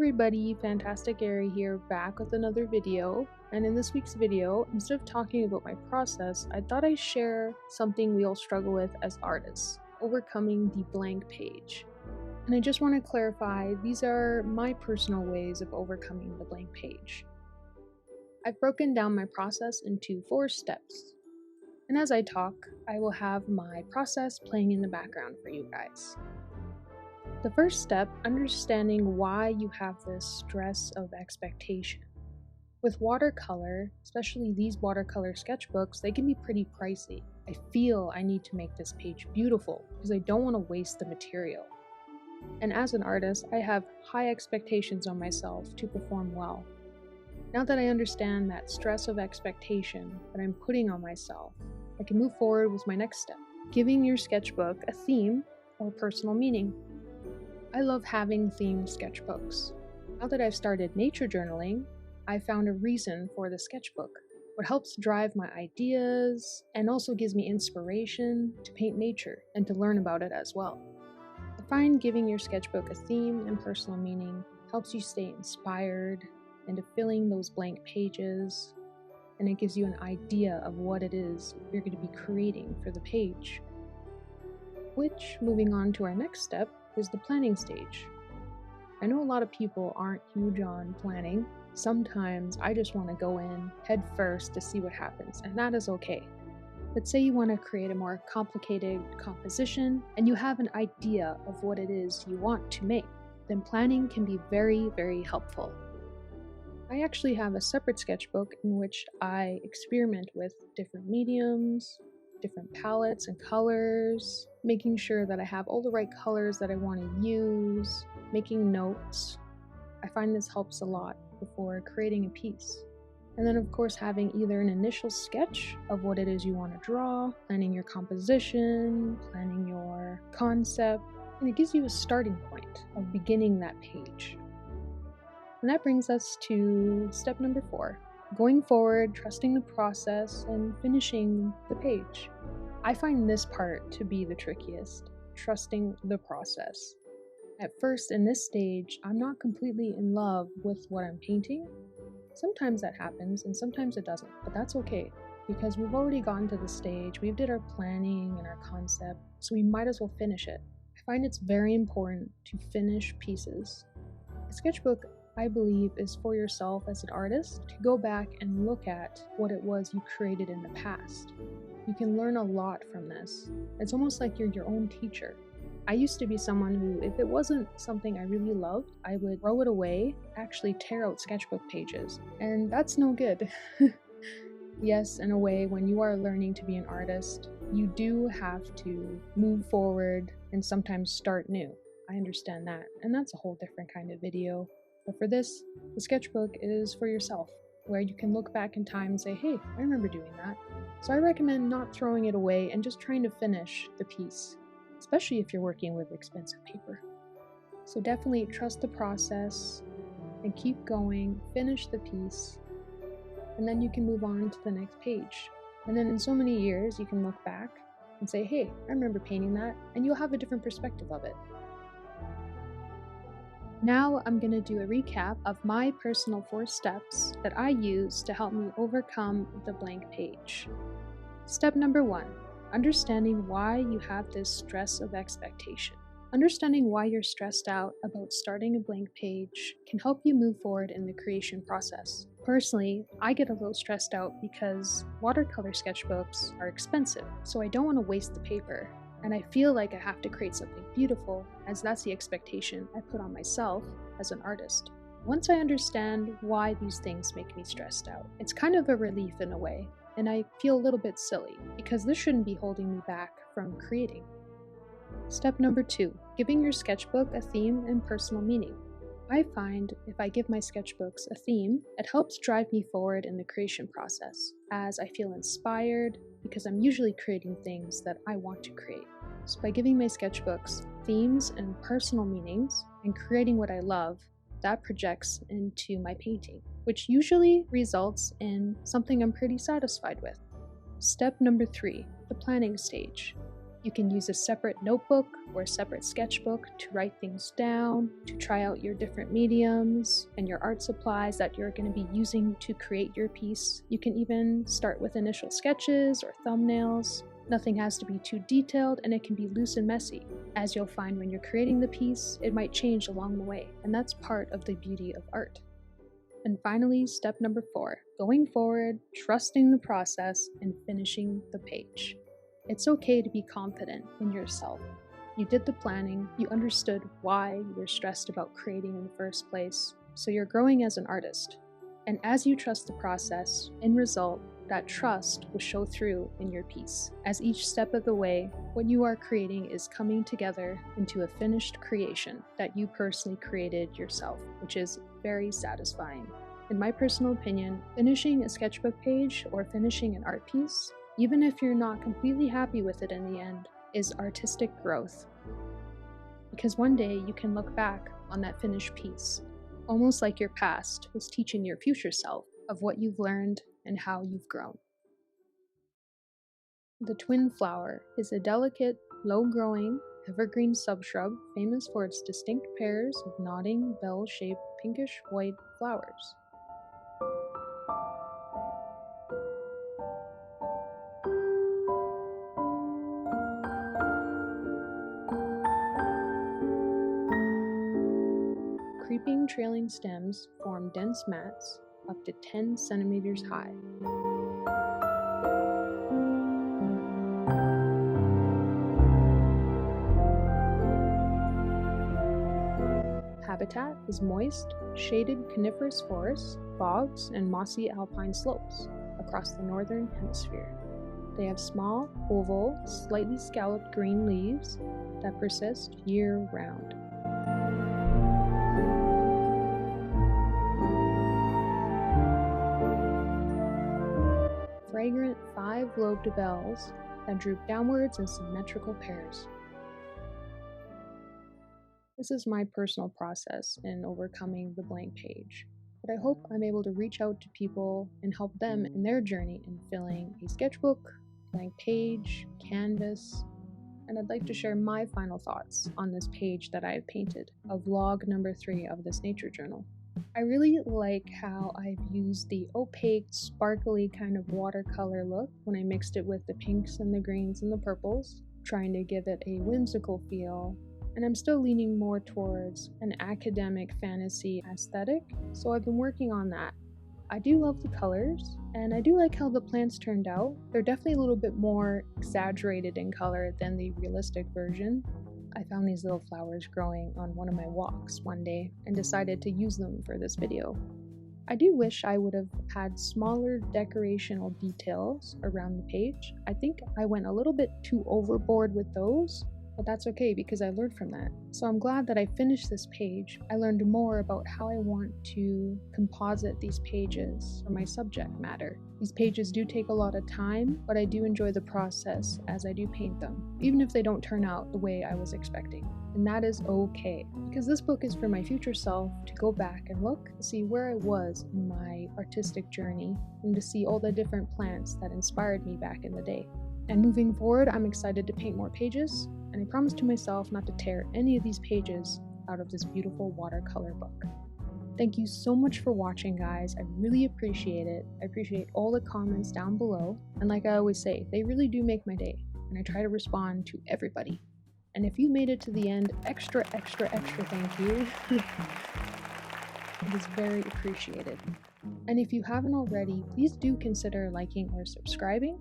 everybody, Fantasticairy here, back with another video. And in this week's video, instead of talking about my process, I thought I'd share something we all struggle with as artists: overcoming the blank page. And I just want to clarify, these are my personal ways of overcoming the blank page. I've broken down my process into 4 steps. And as I talk, I will have my process playing in the background for you guys. The first step, understanding why you have this stress of expectation. With watercolor, especially these watercolor sketchbooks, they can be pretty pricey. I feel I need to make this page beautiful because I don't want to waste the material. And as an artist, I have high expectations on myself to perform well. Now that I understand that stress of expectation that I'm putting on myself, I can move forward with my next step, giving your sketchbook a theme or personal meaning. I love having themed sketchbooks. Now that I've started nature journaling, I found a reason for the sketchbook, what helps drive my ideas and also gives me inspiration to paint nature and to learn about it as well. I find giving your sketchbook a theme and personal meaning helps you stay inspired into filling those blank pages, and it gives you an idea of what it is you're going to be creating for the page. Which, moving on to our next step, is the planning stage. I know a lot of people aren't huge on planning. Sometimes I just want to go in head first to see what happens, and that is okay. But say you want to create a more complicated composition and you have an idea of what it is you want to make, then planning can be very, very helpful. I actually have a separate sketchbook in which I experiment with different mediums, different palettes and colors, making sure that I have all the right colors that I want to use, making notes. I find this helps a lot before creating a piece. And then of course having either an initial sketch of what it is you want to draw, planning your composition, planning your concept, and it gives you a starting point of beginning that page. And that brings us to step number 4. Going forward, trusting the process, and finishing the page. I find this part to be the trickiest, trusting the process. At first, in this stage, I'm not completely in love with what I'm painting. Sometimes that happens, and sometimes it doesn't, but that's okay, because we've already gotten to the stage, we did our planning and our concept, so we might as well finish it. I find it's very important to finish pieces. A sketchbook, I believe, is for yourself as an artist to go back and look at what it was you created in the past. You can learn a lot from this. It's almost like you're your own teacher. I used to be someone who, if it wasn't something I really loved, I would throw it away, actually tear out sketchbook pages, and that's no good. Yes, in a way, when you are learning to be an artist, you do have to move forward and sometimes start new. I understand that, and that's a whole different kind of video. But for this, the sketchbook is for yourself, where you can look back in time and say, hey, I remember doing that. So I recommend not throwing it away and just trying to finish the piece, especially if you're working with expensive paper. So definitely trust the process and keep going, finish the piece, and then you can move on to the next page. And then in so many years, you can look back and say, hey, I remember painting that, and you'll have a different perspective of it. Now I'm going to do a recap of my personal 4 steps that I use to help me overcome the blank page. Step number 1, understanding why you have this stress of expectation. Understanding why you're stressed out about starting a blank page can help you move forward in the creation process. Personally, I get a little stressed out because watercolor sketchbooks are expensive, so I don't want to waste the paper. And I feel like I have to create something beautiful, as that's the expectation I put on myself as an artist. Once I understand why these things make me stressed out, it's kind of a relief in a way, and I feel a little bit silly, because this shouldn't be holding me back from creating. Step number 2, giving your sketchbook a theme and personal meaning. I find if I give my sketchbooks a theme, it helps drive me forward in the creation process, as I feel inspired, because I'm usually creating things that I want to create. So by giving my sketchbooks themes and personal meanings, and creating what I love, that projects into my painting, which usually results in something I'm pretty satisfied with. Step number 3, the planning stage. You can use a separate notebook or a separate sketchbook to write things down, to try out your different mediums and your art supplies that you're going to be using to create your piece. You can even start with initial sketches or thumbnails. Nothing has to be too detailed, and it can be loose and messy. As you'll find when you're creating the piece, it might change along the way, and that's part of the beauty of art. And finally, step number 4, going forward, trusting the process and finishing the page. It's okay to be confident in yourself. You did the planning, you understood why you were stressed about creating in the first place, so you're growing as an artist. And as you trust the process, in result, that trust will show through in your piece. As each step of the way, what you are creating is coming together into a finished creation that you personally created yourself, which is very satisfying. In my personal opinion, finishing a sketchbook page or finishing an art piece, even if you're not completely happy with it in the end, is artistic growth. Because one day you can look back on that finished piece, almost like your past was teaching your future self of what you've learned and how you've grown. The Twinflower is a delicate, low-growing, evergreen subshrub famous for its distinct pairs of nodding, bell-shaped, pinkish-white flowers. Creeping trailing stems form dense mats up to 10 centimeters high. Habitat is moist, shaded coniferous forests, bogs, and mossy alpine slopes across the northern hemisphere. They have small, oval, slightly scalloped green leaves that persist year-round. Fragrant 5-lobed bells that droop downwards in symmetrical pairs. This is my personal process in overcoming the blank page, but I hope I'm able to reach out to people and help them in their journey in filling a sketchbook, blank page, canvas, and I'd like to share my final thoughts on this page that I've painted, of vlog number 3 of this nature journal. I really like how I've used the opaque, sparkly kind of watercolor look when I mixed it with the pinks and the greens and the purples, trying to give it a whimsical feel. And I'm still leaning more towards an academic fantasy aesthetic, so I've been working on that. I do love the colors, and I do like how the plants turned out. They're definitely a little bit more exaggerated in color than the realistic version. I found these little flowers growing on one of my walks one day and decided to use them for this video. I do wish I would have had smaller decorational details around the page. I think I went a little bit too overboard with those, but that's okay because I learned from that. So I'm glad that I finished this page. I learned more about how I want to composite these pages for my subject matter. These pages do take a lot of time, but I do enjoy the process as I do paint them, even if they don't turn out the way I was expecting. And that is okay, because this book is for my future self to go back and look and see where I was in my artistic journey and to see all the different plants that inspired me back in the day. And moving forward, I'm excited to paint more pages, and I promise to myself not to tear any of these pages out of this beautiful watercolor book. Thank you so much for watching, guys. I really appreciate it. I appreciate all the comments down below, and like I always say, they really do make my day, and I try to respond to everybody. And if you made it to the end, extra thank you. It is very appreciated. And if you haven't already, please do consider liking or subscribing.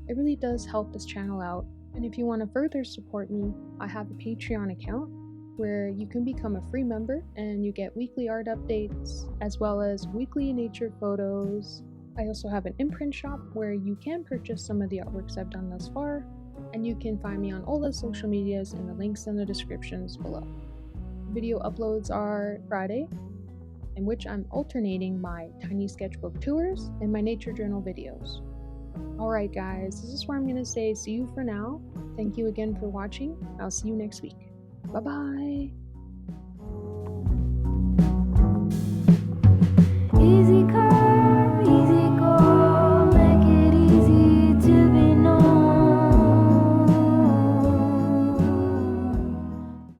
It really does help this channel out. And if you want to further support me, I have a Patreon account where you can become a free member and you get weekly art updates as well as weekly nature photos. I also have an INPRNT shop where you can purchase some of the artworks I've done thus far, and you can find me on all the social medias in the links in the descriptions below. Video uploads are Friday, in which I'm alternating my tiny sketchbook tours and my nature journal videos. Alright guys, this is where I'm going to say see you for now. Thank you again for watching. I'll see you next week. Bye bye!